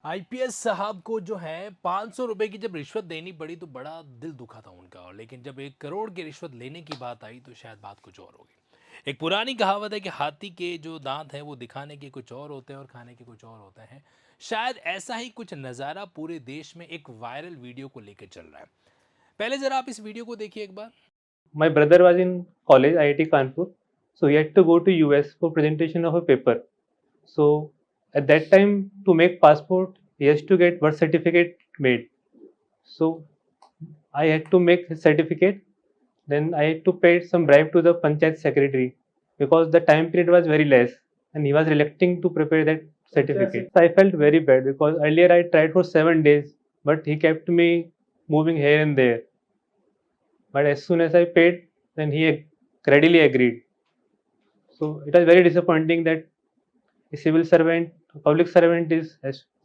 IPS साहब को जो है 500 रुपए की जब रिश्वत देनी पड़ी तो बड़ा दिल दुखा था उनका। और लेकिन जब 1 करोड़ की रिश्वत लेने की बात आई तो शायद बात कुछ और होगी। एक पुरानी कहावत है कि हाथी के जो दांत हैं वो दिखाने के कुछ और होते हैं और खाने के कुछ और होते हैं। शायद ऐसा ही कुछ नज़ारा पूरे देश में एक वायरल वीडियो को लेकर चल रहा है। पहले जरा आप इस वीडियो को देखिए एक बार। My brother was in college, IIT Kanpur, so he had to go to US for presentation of a paper. So at that time, to make passport, he has to get birth certificate made. So I had to make his certificate. Then I had to pay some bribe to the panchayat secretary because the time period was very less, and he was reluctant to prepare that certificate. So I felt very bad because earlier I tried for 7 days, but he kept me moving here and there. But as soon as I paid, then he readily agreed. So it was very disappointing that a civil servant, a public servant is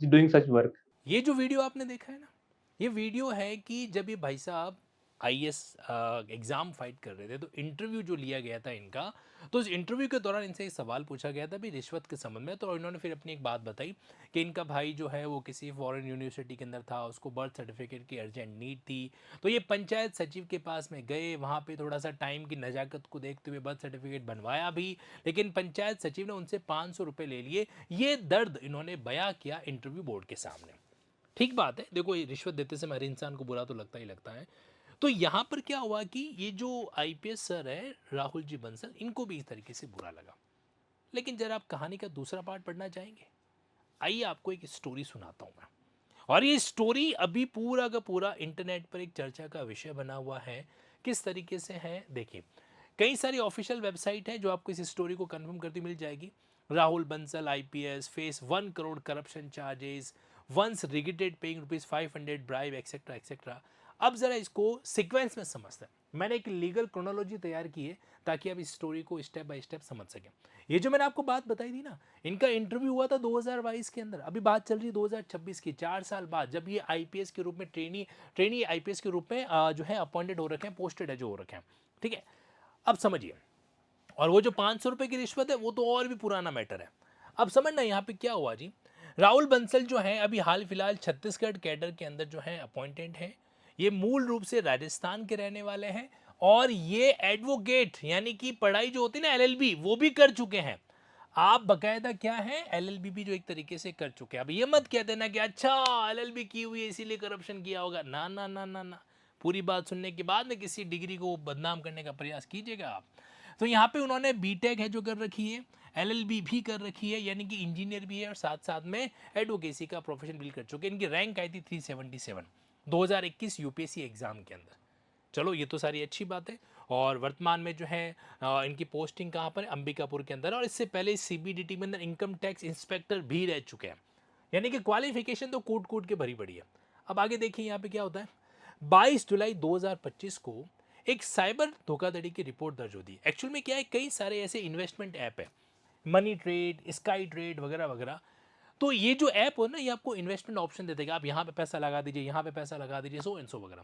doing such work. ये जो video आपने देखा है ना, ये video है कि जब ये भाई साहब आईएएस एग्ज़ाम फाइट कर रहे थे तो इंटरव्यू जो लिया गया था इनका, तो उस इंटरव्यू के दौरान इनसे एक सवाल पूछा गया था भी रिश्वत के संबंध में। तो इन्होंने फिर अपनी एक बात बताई कि इनका भाई जो है वो किसी फॉरेन यूनिवर्सिटी के अंदर था, उसको बर्थ सर्टिफिकेट की अर्जेंट नीड थी। तो ये पंचायत सचिव के पास में गए, वहाँ पे थोड़ा सा टाइम की नज़ाकत को देखते हुए बर्थ सर्टिफिकेट बनवाया भी, लेकिन पंचायत सचिव ने उनसे 500 रुपये ले लिए। ये दर्द इन्होंने बयां किया इंटरव्यू बोर्ड के सामने। ठीक बात है, देखो ये रिश्वत देते समय हर इंसान को बुरा तो लगता ही लगता है। तो यहाँ पर क्या हुआ कि ये जो आईपीएस सर है राहुल जी बंसल, इनको भी इस तरीके से बुरा लगा। लेकिन जरा आप कहानी का दूसरा पार्ट पढ़ना चाहेंगे? आइए आपको एक स्टोरी सुनाता हूँ मैं। और ये स्टोरी अभी पूरा का पूरा इंटरनेट पर एक चर्चा का विषय बना हुआ है। किस तरीके से है देखिए, कई सारी ऑफिशियल वेबसाइट है जो आपको इस स्टोरी को कंफर्म करती मिल जाएगी। Rahul Bansal IPS face 1 crore corruption charges, once रिगेटेड पेइंग ₹500 ब्राइब एक्सेट्रा एक्सेट्रा। अब जरा इसको सीक्वेंस में समझते हैं। मैंने एक लीगल क्रोनोलॉजी तैयार की है ताकि आप इस स्टोरी को स्टेप बाय स्टेप समझ सकें। ये जो मैंने आपको बात बताई थी ना, इनका इंटरव्यू हुआ था 2022 के अंदर, अभी बात चल रही है 2026 की, 4 साल बाद, जब ये आईपीएस के रूप में ट्रेनी आईपीएस के रूप में जो है अपॉइंटेड हो रखे हैं, पोस्टेड है जो हो रखे हैं। ठीक है, अब समझिए। और वो जो 500 रुपए की रिश्वत है वो तो और भी पुराना मैटर है। अब समझना यहाँ पे क्या हुआ जी। राहुल बंसल जो है अभी हाल फिलहाल छत्तीसगढ़ कैडर के अंदर जो है अपॉइंटेड है। ये मूल रूप से राजस्थान के रहने वाले हैं और ये एडवोकेट यानी कि पढ़ाई जो होती है ना एलएलबी, वो भी कर चुके हैं। आप बकायदा क्या है एलएलबी भी जो एक तरीके से कर चुके हैं। अब ये मत कहते ना कि अच्छा एलएलबी की हुई है इसीलिए करप्शन किया होगा। ना ना ना ना ना, पूरी बात सुनने के बाद में किसी डिग्री को बदनाम करने का प्रयास कीजिएगा आप। तो यहाँ पे उन्होंने बीटेक है जो कर रखी है, एलएलबी भी कर रखी है यानी कि इंजीनियर भी है, और साथ साथ में एडवोकेसी का प्रोफेशन भी कर चुके हैं। इनकी रैंक आई थी 377 2021 यूपीएससी एग्जाम के अंदर। चलो ये तो सारी अच्छी बात है। और वर्तमान में जो है इनकी पोस्टिंग कहाँ पर है, अंबिकापुर के अंदर। और इससे पहले सीबीडीटी में अंदर इनकम टैक्स इंस्पेक्टर भी रह चुके हैं। यानी कि क्वालिफिकेशन तो कूट कूट के भरी पड़ी है। अब आगे देखिए यहाँ पे क्या होता है। 22 जुलाई 2025 को एक साइबर धोखाधड़ी की रिपोर्ट दर्ज होती है। एक्चुअल में क्या है, कई सारे ऐसे इन्वेस्टमेंट ऐप है, मनी ट्रेड, स्काई ट्रेड वगैरह वगैरह। तो ये जो ऐप हो ना, ये आपको इन्वेस्टमेंट ऑप्शन दे देगा, आप यहाँ पे पैसा लगा दीजिए, यहाँ पे पैसा लगा दीजिए, सो एंड सो वगैरह।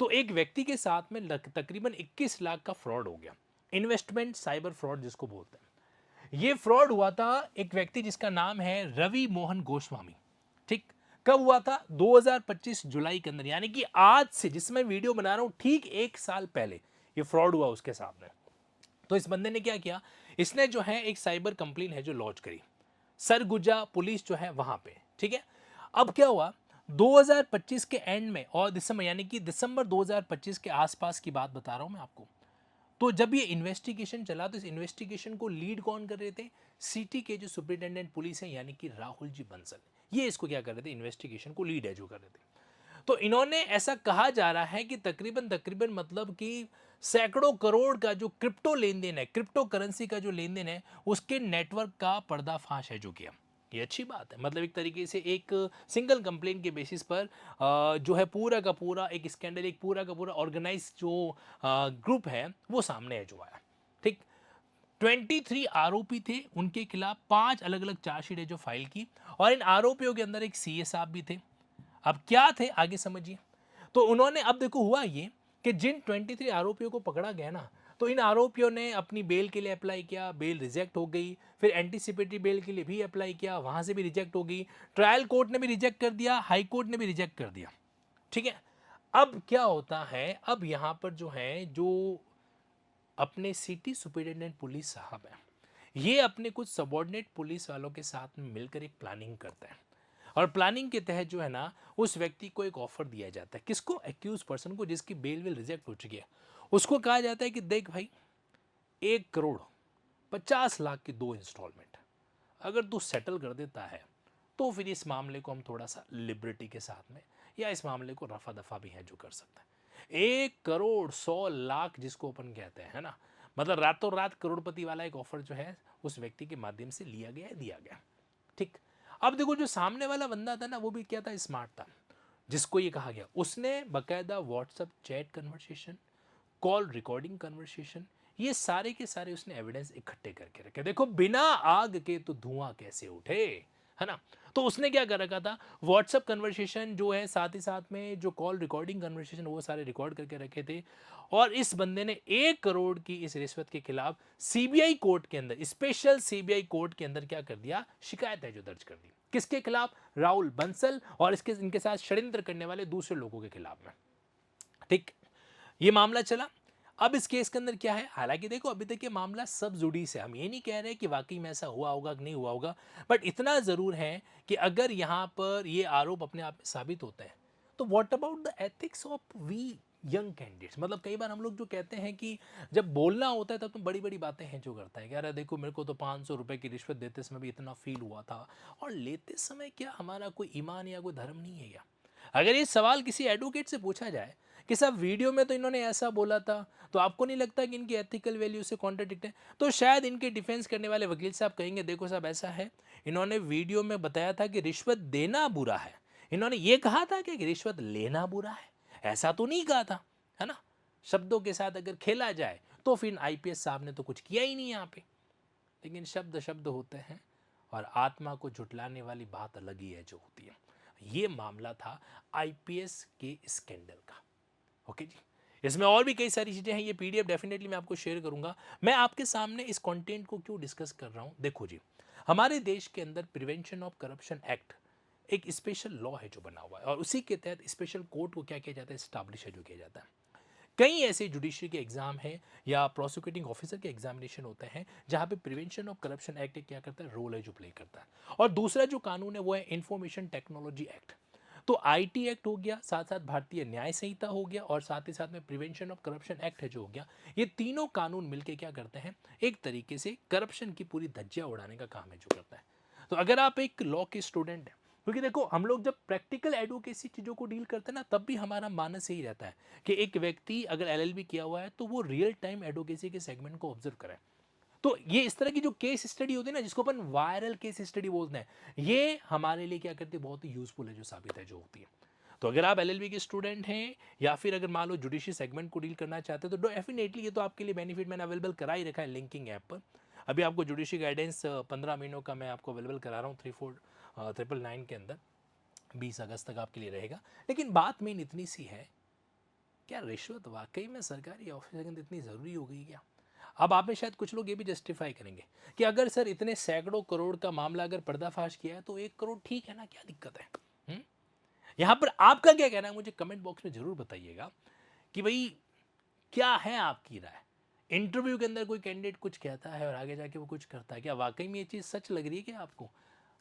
तो एक व्यक्ति के साथ में तकरीबन 21 लाख का फ्रॉड हो गया। इन्वेस्टमेंट साइबर फ्रॉड जिसको बोलते हैं। ये फ्रॉड हुआ था एक व्यक्ति जिसका नाम है रवि मोहन गोस्वामी। ठीक, कब हुआ था? 2025 जुलाई के अंदर, यानी कि आज से जिसमें वीडियो बना रहा हूं ठीक 1 साल पहले ये फ्रॉड हुआ उसके साथ में। तो इस बंदे ने क्या किया, इसने जो है एक साइबर कंप्लेन है जो लॉन्च करी सरगुजा पुलिस जो है वहां पे। ठीक है, अब क्या हुआ, 2025 के एंड में और दिसंबर, यानी कि दिसंबर 2025 के आसपास की बात बता रहा हूं मैं आपको। तो जब ये इन्वेस्टिगेशन चला तो इस इन्वेस्टिगेशन को लीड कौन कर रहे थे? सिटी के जो सुपरिटेंडेंट पुलिस है यानी कि राहुल जी बंसल, ये इसको क्या कर रहे थे, इन्वेस्टिगेशन को लीड है जो कर रहे थे। तो इन्होंने, ऐसा कहा जा रहा है कि तकरीबन तकरीबन मतलब कि सैकड़ों करोड़ का जो क्रिप्टो लेन देन है, क्रिप्टो करेंसी का जो लेन देन है, उसके नेटवर्क का पर्दाफाश है जो किया। ये अच्छी बात है, मतलब एक तरीके से एक सिंगल कंप्लेन के बेसिस पर जो है पूरा का पूरा एक स्कैंडल, एक पूरा का पूरा ऑर्गेनाइज जो ग्रुप है वो सामने है जो आया। ठीक, 23 आरोपी थे, उनके खिलाफ 5 अलग अलग चार्जशीट जो फाइल की, और इन आरोपियों के अंदर एक सीए साहब भी थे। अब क्या थे आगे समझिए। तो उन्होंने, अब देखो हुआ ये कि जिन 23 आरोपियों को पकड़ा गया ना, तो इन आरोपियों ने अपनी बेल के लिए अप्लाई किया, बेल रिजेक्ट हो गई, फिर एंटीसिपेटरी बेल के लिए भी अप्लाई किया, वहाँ से भी रिजेक्ट हो गई, ट्रायल कोर्ट ने भी रिजेक्ट कर दिया, हाई कोर्ट ने भी रिजेक्ट कर दिया। ठीक है, अब क्या होता है, अब यहाँ पर जो है, जो अपने सिटी सुपरिटेंडेंट पुलिस साहब हैं, ये अपने कुछ सबॉर्डिनेट पुलिस वालों के साथ में मिलकर एक प्लानिंग करते हैं, और प्लानिंग के तहत जो है ना, उस व्यक्ति को एक ऑफर दिया जाता है। किसको? एक्यूज पर्सन को, जिसकी बेल विल रिजेक्ट हो चुकी है। उसको कहा जाता है कि देख भाई, 1 करोड़ 50 लाख की 2 इंस्टॉलमेंट अगर तू सेटल कर देता है, तो फिर इस मामले को हम थोड़ा सा लिबर्टी के साथ में, या इस मामले को रफा दफा भी है जो कर सकता है। 1 करोड़ 100 लाख जिसको अपन कहते हैं, है ना, मतलब रातों रात करोड़पति वाला एक ऑफर जो है उस व्यक्ति के माध्यम से लिया गया, दिया गया। ठीक, अब देखो जो सामने वाला बंदा था ना, वो भी क्या था, स्मार्ट था, जिसको ये कहा गया, उसने बकायदा WhatsApp chat conversation, call recording conversation, ये सारे के सारे उसने एविडेंस इकट्ठे करके रखे। देखो बिना आग के तो धुआं कैसे उठे, है ना। तो उसने क्या कर रखा था, व्हाट्सएप कन्वर्सेशन जो है, साथ ही साथ में जो कॉल रिकॉर्डिंग कन्वर्सेशन, वो सारे रिकॉर्ड करके रखे थे। और इस बंदे ने 1 करोड़ की इस रिश्वत के खिलाफ सीबीआई कोर्ट के अंदर, स्पेशल सीबीआई कोर्ट के अंदर क्या कर दिया, शिकायत है जो दर्ज कर दी। किसके खिलाफ? राहुल बंसल और इनके साथ षड्यंत्र करने वाले दूसरे लोगों के खिलाफ में। ठीक, ये मामला चला। अब इस केस के अंदर क्या है, हालांकि देखो अभी तक ये मामला सब जुडिस है, हम ये नहीं कह रहे कि वाकई में ऐसा हुआ होगा कि नहीं हुआ होगा, बट इतना ज़रूर है कि अगर यहाँ पर ये आरोप अपने आप में साबित होते हैं, तो what about the ethics of we young candidates. मतलब कई बार हम लोग जो कहते हैं कि जब बोलना होता है तब तो बड़ी बड़ी बातें हैं जो करता है कि यार देखो मेरे को तो 500 रुपये की रिश्वत देते समय भी इतना फील हुआ था, और लेते समय क्या हमारा कोई ईमान या कोई धर्म नहीं है क्या? अगर ये सवाल किसी एडवोकेट से पूछा जाए कि साहब वीडियो में तो इन्होंने ऐसा बोला था, तो आपको नहीं लगता कि इनकी एथिकल वैल्यू से कॉन्ट्रडिक्ट है, तो शायद इनके डिफेंस करने वाले वकील साहब कहेंगे देखो साहब ऐसा है, इन्होंने वीडियो में बताया था कि रिश्वत देना बुरा है, इन्होंने ये कहा था कि रिश्वत लेना बुरा है, ऐसा तो नहीं कहा था, है ना। शब्दों के साथ अगर खेला जाए तो फिर आईपीएस साहब ने तो कुछ किया ही नहीं यहाँ पे। लेकिन शब्द शब्द होते हैं, और आत्मा को झुटलाने वाली बात अलग ही है जो होती है। ये मामला था आईपीएस के स्कैंडल का। ओके जी, इसमें और भी कई सारी चीज़ें हैं, ये पीडीएफ डेफिनेटली मैं आपको शेयर करूंगा। मैं आपके सामने इस कंटेंट को क्यों डिस्कस कर रहा हूं, देखो जी, हमारे देश के अंदर प्रिवेंशन ऑफ करप्शन एक्ट एक स्पेशल लॉ है जो बना हुआ है, और उसी के तहत स्पेशल कोर्ट को क्या किया जाता है, स्टैब्लिश है जो किया जाता है। कई ऐसे जुडिशरी के एग्जाम हैं या प्रोसिक्यूटिंग ऑफिसर के एग्जामिनेशन होते हैं जहां पे प्रिवेंशन ऑफ करप्शन एक्ट क्या करता है, रोल है जो प्ले करता है। और दूसरा जो कानून है वो है इंफॉर्मेशन टेक्नोलॉजी एक्ट। तो आईटी एक्ट हो गया, साथ साथ भारतीय न्याय संहिता हो गया, और साथ ही साथ में प्रिवेंशन ऑफ करप्शन एक्ट है जो हो गया। ये तीनों कानून मिलके क्या करते हैं, एक तरीके से करप्शन की पूरी धज्जियां उड़ाने का काम है जो करता है। तो अगर आप एक लॉ के स्टूडेंट हैं, क्योंकि देखो हम लोग जब प्रैक्टिकल एडवोकेसी चीज़ों को डील करते हैं ना, तब भी हमारा मानस यही रहता है कि एक व्यक्ति अगर एलएलबी किया हुआ है तो वो रियल टाइम एडवोकेसी के सेगमेंट को ऑब्जर्व करे। तो ये इस तरह की जो केस स्टडी होती है ना, जिसको अपन वायरल केस स्टडी बोलते हैं, ये हमारे लिए क्या करती है, बहुत ही यूजफुल है जो साबित है जो होती है। तो अगर आप एलएलबी के स्टूडेंट हैं, या फिर अगर मान लो जुडिशरी सेगमेंट को डील करना चाहते हैं, तो डेफिनेटली ये तो आपके लिए बेनिफिट मैंने अवेलेबल करा ही रखा है लिंकिंग ऐप पर। अभी आपको जुडिशरी गाइडेंस 15 महीनों का मैं आपको अवेलेबल करा रहा हूँ 3499 के अंदर, 20 अगस्त तक आपके लिए रहेगा। लेकिन बात मेन इतनी सी है, क्या रिश्वत वाकई में सरकारी ऑफिसर के अंदर इतनी ज़रूरी हो गई क्या? अब आप में शायद कुछ लोग ये भी जस्टिफाई करेंगे कि अगर सर इतने सैकड़ों करोड़ का मामला अगर पर्दाफाश किया है तो 1 करोड़ ठीक है ना, क्या दिक्कत है? हुँ? यहाँ पर आपका क्या कहना है, मुझे कमेंट बॉक्स में ज़रूर बताइएगा कि भाई क्या है आपकी राय। इंटरव्यू के अंदर कोई कैंडिडेट कुछ कहता है और आगे जाके वो कुछ करता है, क्या वाकई में ये चीज़ सच लग रही है क्या आपको?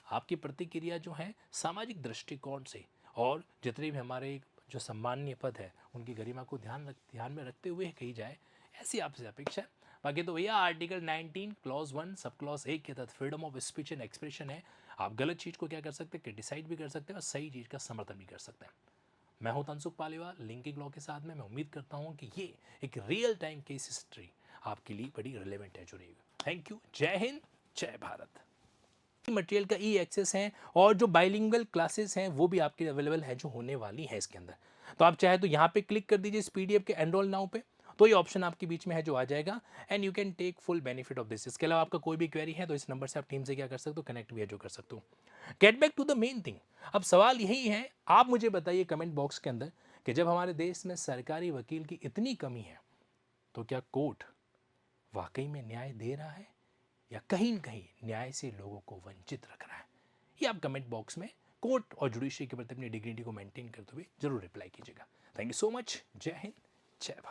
आपकी प्रतिक्रिया जो है सामाजिक दृष्टिकोण से, और जितने भी हमारे जो सम्माननीय पद है उनकी गरिमा को ध्यान में रखते हुए कही जाए, ऐसी आपसे अपेक्षा है। बाकी तो भैया आर्टिकल 19 क्लॉज 1 सब क्लॉज 1 के तहत freedom of speech and expression है। आप गलत चीज़ को क्या कर सकते हैं, क्रिटिसाइड भी कर सकते हैं, और सही चीज़ का समर्थन भी कर सकते हैं। मैं हूं तनसुख पालीवाल लिंकिंग लॉ के साथ में। मैं उम्मीद करता हूं कि ये एक रियल टाइम केस हिस्ट्री आपके लिए बड़ी रिलेवेंट है जो रहेगी। थैंक यू, जय हिंद, जय भारत। मटेरियल का ई एक्सेस है, और जो बाइलिंगुअल क्लासेस हैं वो भी आपके अवेलेबल है जो होने वाली है इसके अंदर। तो आप चाहे तो यहाँ पे क्लिक कर दीजिए इस पीडीएफ के एनरोल नाउ पे, तो ये ऑप्शन आपके बीच में है जो आ जाएगा, and you can take full benefit of this. इसके अलावा आपका कोई भी क्वेरी है तो इस नंबर से आप टीम से क्या कर सकते हो, कनेक्ट भी है जो कर सकते हो। Get back to the main thing. अब सवाल यही है, आप मुझे बताइए कमेंट बॉक्स के अंदर कि जब हमारे देश में सरकारी वकील की इतनी कमी है, तो क्या कोर्ट वाकई में न्याय दे रहा है या कहीं न कहीं न्याय से लोगों को वंचित रख रहा है? ये आप कमेंट बॉक्स में कोर्ट और जुडिशरी के प्रति अपनी डिग्निटी को मेंटेन करते हुए जरूर रिप्लाई कीजिएगा। Thank you so much. जय हिंद, जय भारत।